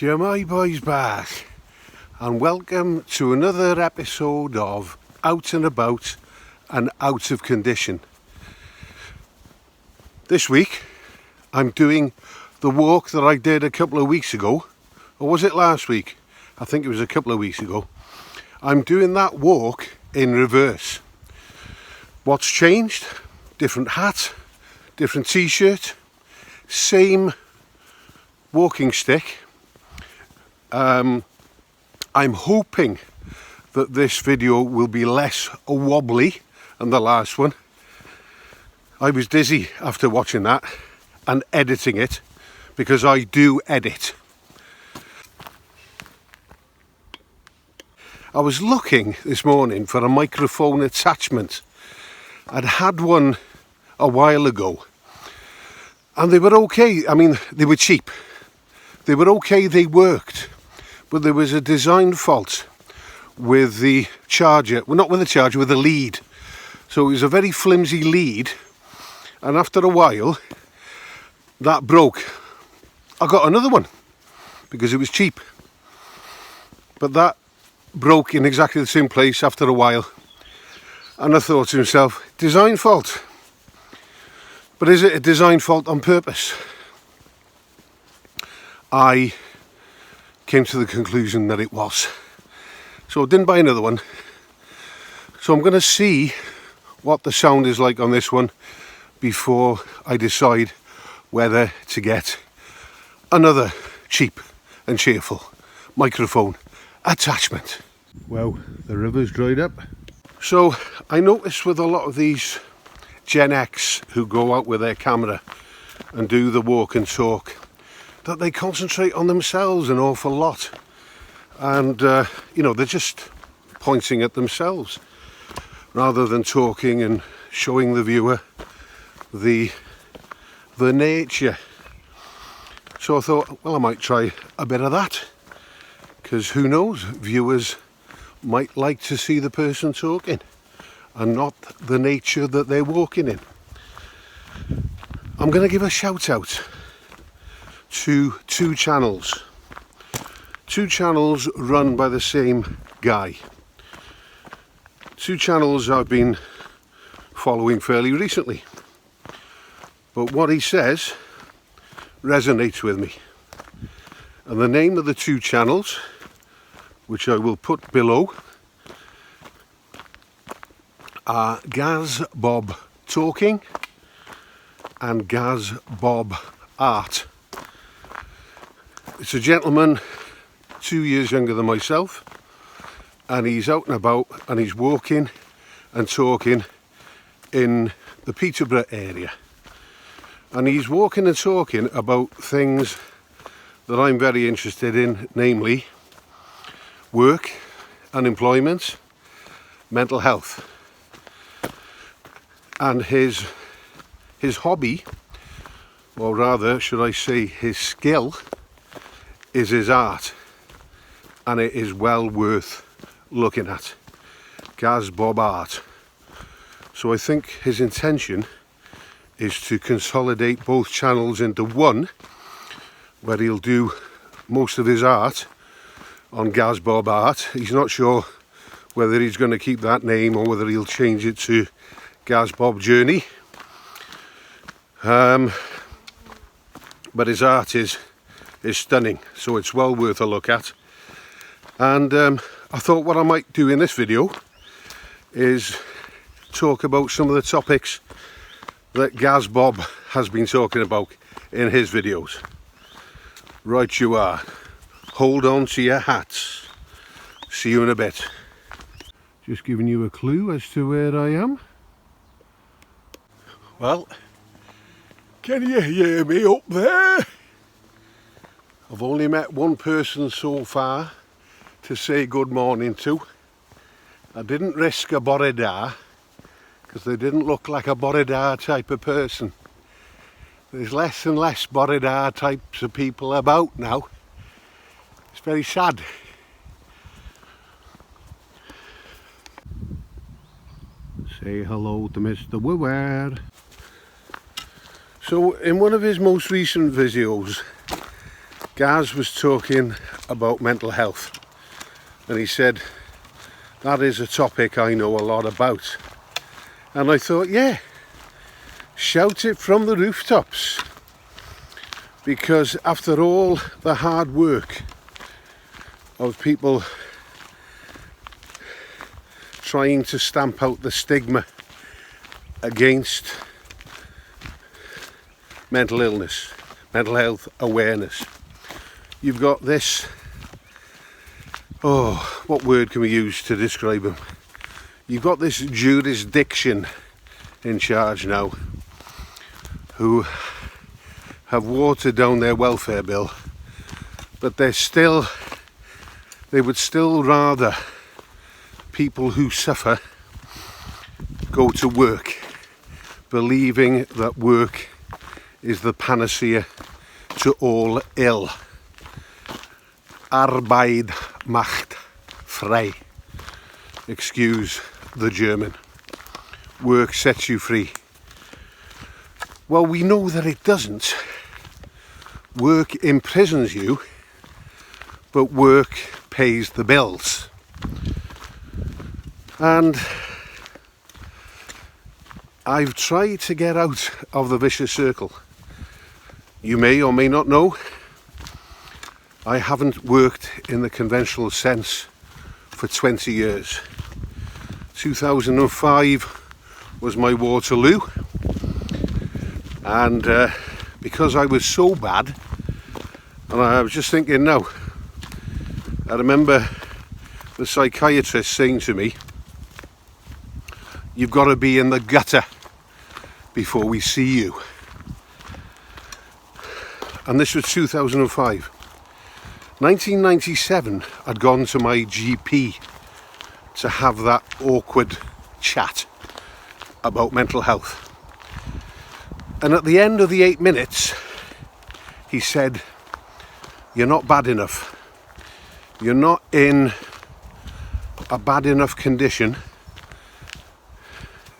My boys back, and welcome to another episode of Out and About and Out of Condition. This week I'm doing the walk that I did a couple of weeks ago, or was it last week? I think it was a couple of weeks ago. I'm doing that walk in reverse. What's changed? Different hat, different t-shirt, same walking stick. I'm hoping that this video will be less wobbly than the last one. I was dizzy after watching that and editing it, because I do edit. I was looking this morning for a microphone attachment. I'd had one a while ago and they were okay. I mean, they were cheap. They were okay, they worked. But there was a design fault with the charger. Well, not with the charger, with the lead. So it was a very flimsy lead. And after a while, that broke. I got another one because it was cheap. But that broke in exactly the same place after a while. And I thought to myself, design fault. But is it a design fault on purpose? I came to the conclusion that it was. So I didn't buy another one. So I'm going to see what the sound is like on this one before I decide whether to get another cheap and cheerful microphone attachment. Well, the river's dried up. So I noticed with a lot of these Gen X who go out with their camera and do the walk and talk, that they concentrate on themselves an awful lot, and they're just pointing at themselves rather than talking and showing the viewer the nature. So I thought, well, I might try a bit of that, because who knows, viewers might like to see the person talking and not the nature that they're walking in. I'm going to give a shout out to two channels run by the same guy. Two channels I've been following fairly recently, but what he says resonates with me. And the name of the two channels, which I will put below, are Gaz Bob Talking and Gaz Bob Art. It's a gentleman 2 years younger than myself, and he's out and about and he's walking and talking in the Peterborough area, and he's walking and talking about things that I'm very interested in, namely work, unemployment, mental health. And his hobby, or rather should I say his skill, is his art, and it is well worth looking at. Gaz Bob Art. So I think his intention is to consolidate both channels into one, where he'll do most of his art on Gaz Bob Art. He's not sure whether he's going to keep that name or whether he'll change it to Gaz Bob Journey. But his art is stunning, so it's well worth a look at. And I thought what I might do in this video is talk about some of the topics that Gaz Bob has been talking about in his videos. Right you are. Hold on to your hats. See you in a bit. Just giving you a clue as to where I am. Well, can you hear me up there? I've only met one person so far to say good morning to. I didn't risk a Boredar because they didn't look like a Boredar type of person. There's less and less Boredar types of people about now. It's very sad. Say hello to Mr. Gaz was talking about mental health, and he said that is a topic I know a lot about. And I thought, yeah, shout it from the rooftops, because after all the hard work of people trying to stamp out the stigma against mental illness, mental health awareness, you've got this, what word can we use to describe them? You've got this jurisdiction in charge now who have watered down their welfare bill, but they would still rather people who suffer go to work, believing that work is the panacea to all ill. Arbeit macht frei. Excuse the German. Work sets you free. Well, we know that it doesn't. Work imprisons you, but work pays the bills. And I've tried to get out of the vicious circle. You may or may not know, I haven't worked in the conventional sense for 20 years. 2005 was my Waterloo, and because I was so bad, and I was just thinking now, I remember the psychiatrist saying to me, you've got to be in the gutter before we see you. And this was 2005. 1997, I'd gone to my GP to have that awkward chat about mental health. And at the end of the 8 minutes, he said, you're not bad enough. You're not in a bad enough condition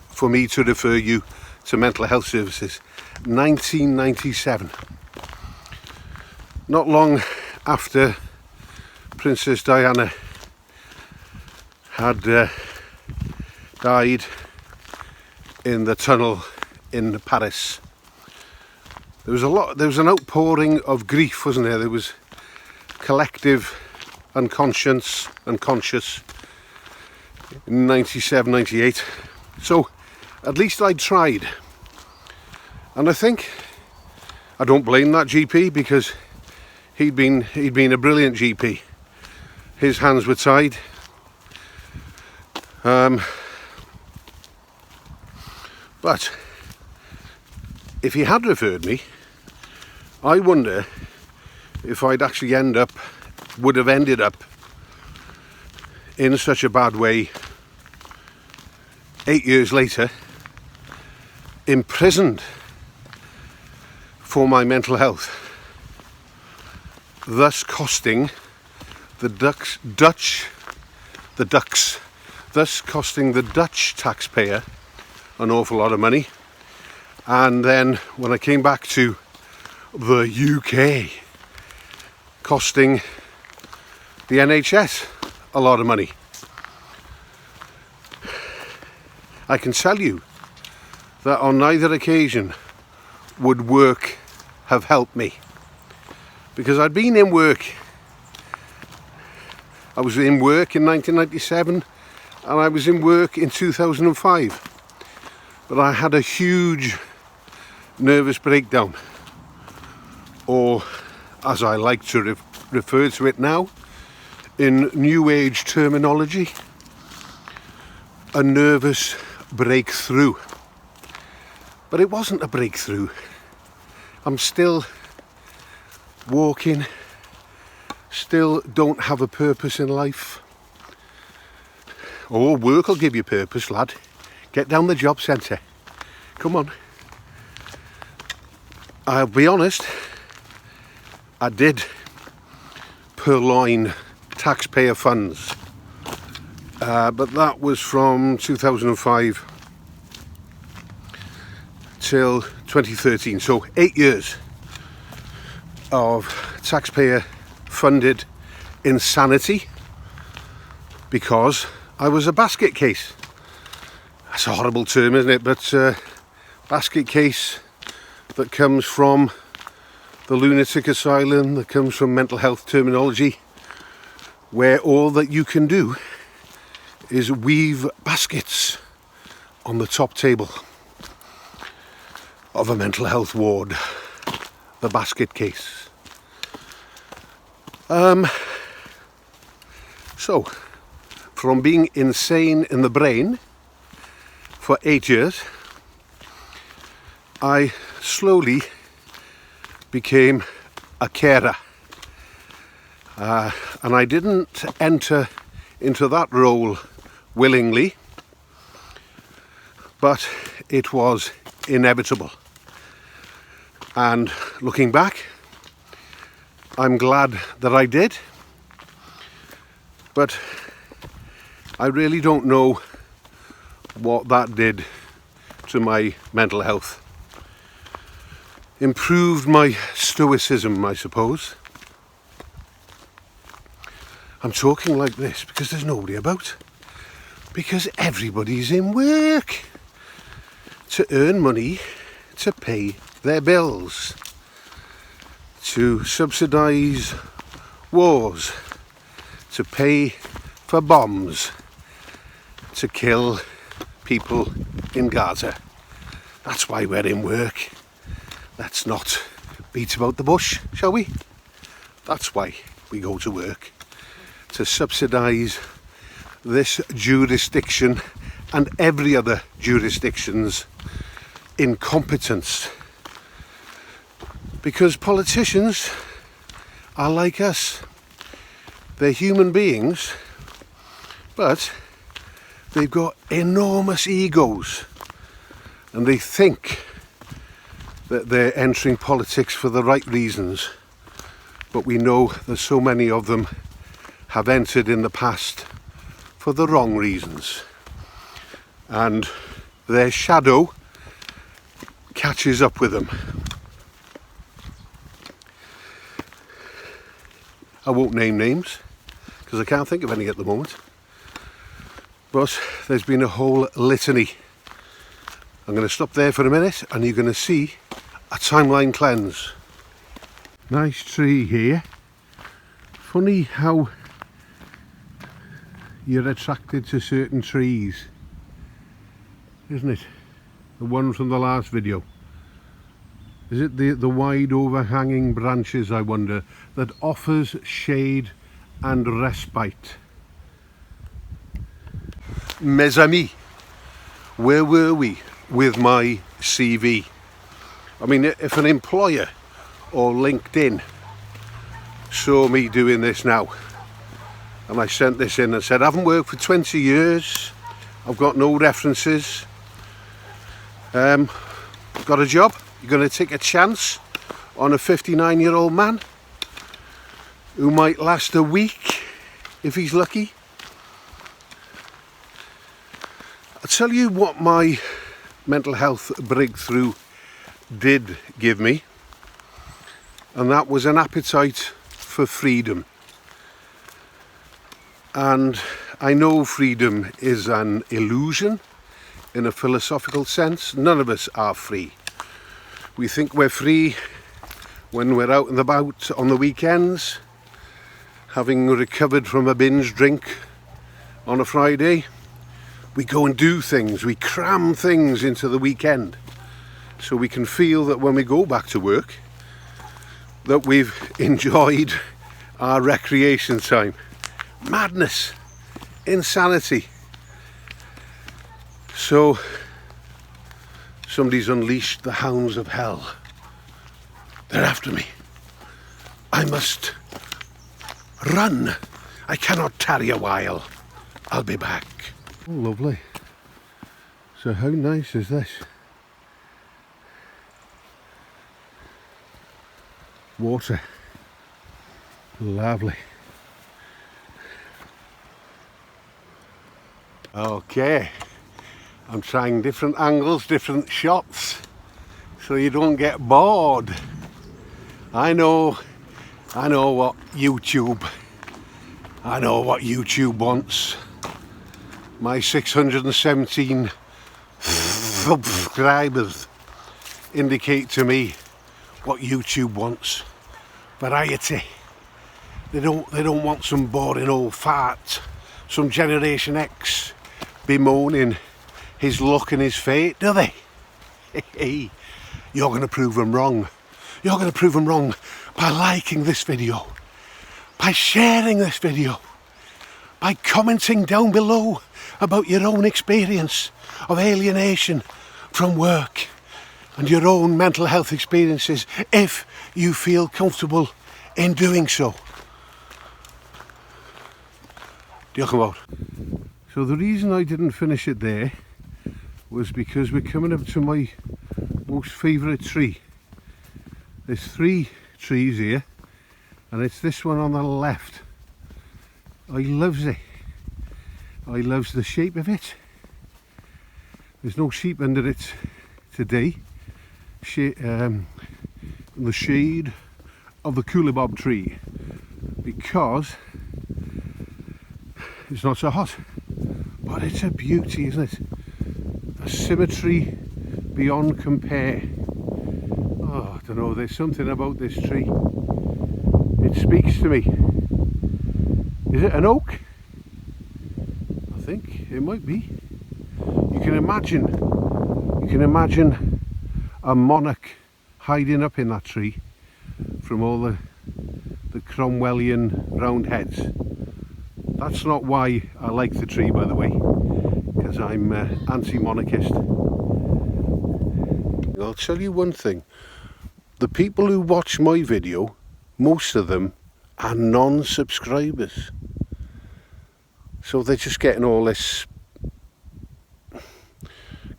for me to refer you to mental health services. 1997. Not long after Princess Diana had died in the tunnel in Paris. There was an outpouring of grief, wasn't there? There was collective unconscious in 97, 98. So at least I tried. And I think I don't blame that GP, because he'd been a brilliant GP. His hands were tied. But if he had referred me, I wonder if I'd actually would have ended up in such a bad way 8 years later, imprisoned for my mental health, thus costing thus costing the Dutch taxpayer an awful lot of money. And then when I came back to the UK, costing the NHS a lot of money. I can tell you that on neither occasion would work have helped me, because I'd been in work. I was in work in 1997 and I was in work in 2005, but I had a huge nervous breakdown, or as I like to refer to it now in new age terminology, a nervous breakthrough. But it wasn't a breakthrough. I'm still walking, still don't have a purpose in life. Oh, work will give you purpose, lad. Get down the job centre. Come on. I'll be honest, I did purloin taxpayer funds, but that was from 2005 till 2013, so 8 years of taxpayer funded insanity because I was a basket case. That's a horrible term, isn't it? But basket case that comes from the lunatic asylum, that comes from mental health terminology, where all that you can do is weave baskets on the top table of a mental health ward, the basket case. So, from being insane in the brain for 8 years, I slowly became a carer. And I didn't enter into that role willingly, but it was inevitable. And looking back, I'm glad that I did, but I really don't know what that did to my mental health. Improved my stoicism, I suppose. I'm talking like this because there's nobody about, because everybody's in work to earn money to pay their bills, to subsidise wars, to pay for bombs, to kill people in Gaza. That's why we're in work. Let's not beat about the bush, shall we? That's why we go to work, to subsidise this jurisdiction and every other jurisdiction's incompetence. Because politicians are like us. They're human beings, but they've got enormous egos, and they think that they're entering politics for the right reasons. But we know that so many of them have entered in the past for the wrong reasons, and their shadow catches up with them. I won't name names because I can't think of any at the moment, but there's been a whole litany. I'm going to stop there for a minute and you're going to see a timeline cleanse. Nice tree here. Funny how you're attracted to certain trees, isn't it? The one from the last video. Is it the wide overhanging branches, I wonder, that offers shade and respite? Mes amis, where were we with my CV? I mean, if an employer or LinkedIn saw me doing this now, and I sent this in and said, I haven't worked for 20 years, I've got no references, got a job, you're going to take a chance on a 59-year-old man who might last a week if he's lucky. I'll tell you what my mental health breakthrough did give me, and that was an appetite for freedom. And I know freedom is an illusion in a philosophical sense. None of us are free. We think we're free when we're out and about on the weekends, having recovered from a binge drink on a Friday. We go and do things, we cram things into the weekend, so we can feel that when we go back to work, that we've enjoyed our recreation time. Madness, insanity. So somebody's unleashed the hounds of hell. They're after me. I must run. I cannot tarry a while. I'll be back. Oh, lovely. So how nice is this? Water. Lovely. Okay. I'm trying different angles, different shots, so you don't get bored. I know I know what YouTube wants. My 617 subscribers indicate to me what YouTube wants. Variety. They don't want some boring old fart, some Generation X bemoaning his luck and his fate, do they? Hey, you're going to prove them wrong. You're going to prove them wrong by liking this video, by sharing this video, by commenting down below about your own experience of alienation from work and your own mental health experiences, if you feel comfortable in doing so. Diolch. So the reason I didn't finish it there was because we're coming up to my most favourite tree. There's 3 trees here, and it's this one on the left. I loves it. I loves the shape of it. There's no sheep under it today. In the shade of the coolibab tree, because it's not so hot. But it's a beauty, isn't it? A symmetry beyond compare. Oh, I don't know, there's something about this tree. It speaks to me. Is it an oak? I think it might be. You can imagine a monarch hiding up in that tree from all the Cromwellian roundheads. That's not why I like the tree, by the way, because I'm anti-monarchist. I'll tell you one thing. The people who watch my video, most of them are non-subscribers. So they're just getting all this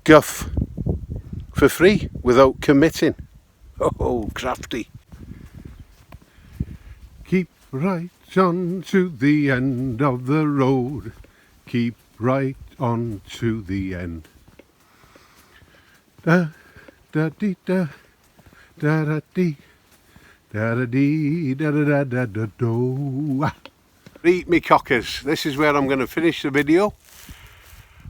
guff for free without committing. Oh, crafty. Keep right on to the end of the road. Keep right on to the end. Da da dee da da da dee da da dee da da da da do. Eat me cockers. This is where I'm going to finish the video.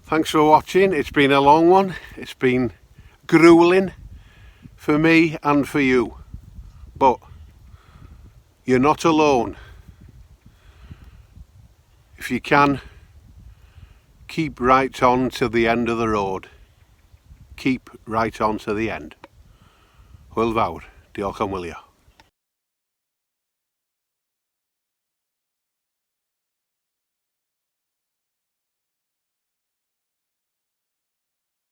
Thanks for watching. It's been a long one. It's been grueling for me and for you, but you're not alone. If you can, keep right on to the end of the road. Keep right on to the end. Hwyl fawr. Diolch am wylio.